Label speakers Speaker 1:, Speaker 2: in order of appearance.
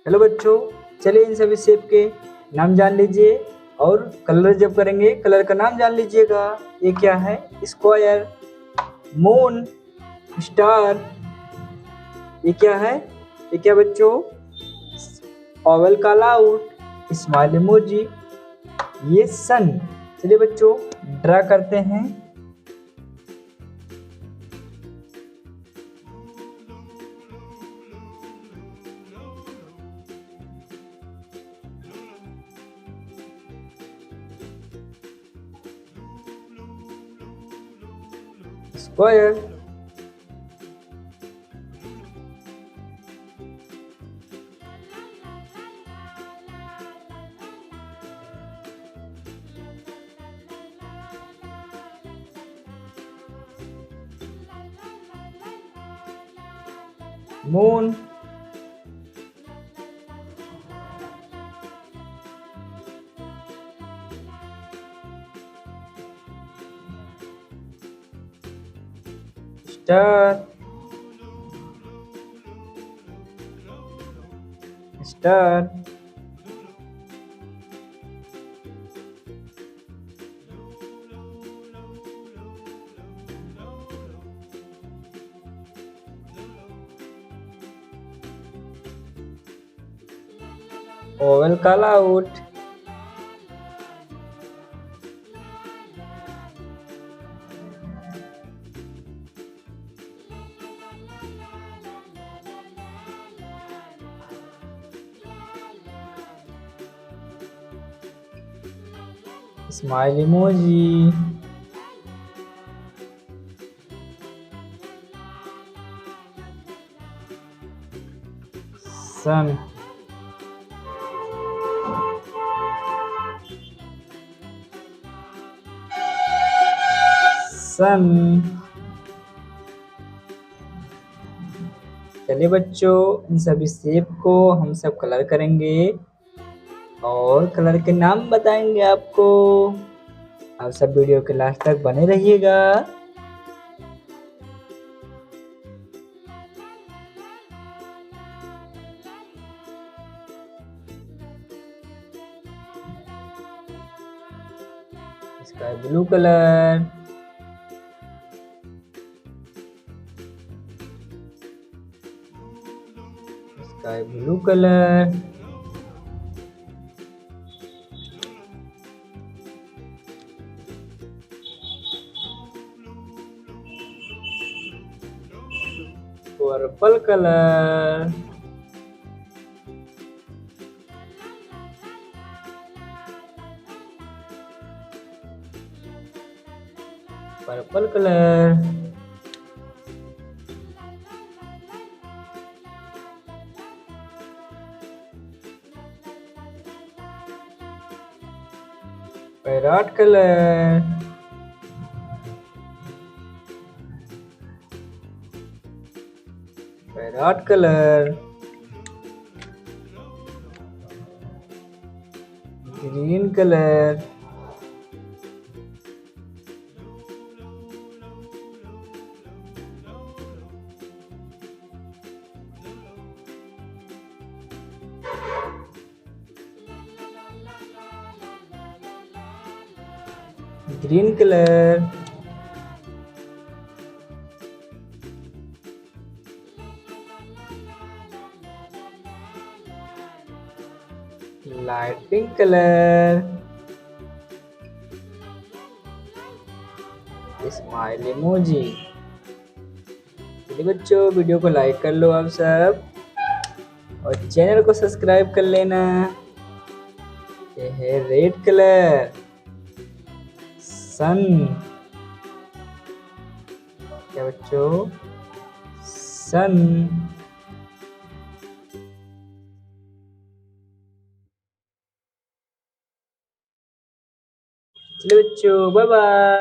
Speaker 1: Hello बच्चों, चलिए इन सभी शेप के नाम जान लीजिए और कलर जब करेंगे कलर का नाम जान लीजिएगा। ये क्या है? Square, moon, star. ये क्या है? ये क्या बच्चों? ओवल कॉलआउट, स्माइल इमोजी, ये सन। चलिए बच्चों ड्रा करते हैं। Square, moon, star, star, oval callout, smile emoji, sun, sun. चलिए बच्चों इन सभी शेप को हम सब कलर करेंगे और कलर के नाम बताएंगे आपको। आप सब वीडियो के लास्ट तक बने रहिएगा। Sky blue colour, sky blue colour, purple colour, purple colour, parrot colour, parrot colour, green colour, green colour, light pink colour, smile emoji. चलिए बच्चों वीडियो को लाइक कर लो आप सब और चैनल को सब्सक्राइब कर लेना। ये है रेड कलर, सन। क्या बच्चों? सन। चलिए बच्चों बाय बाय।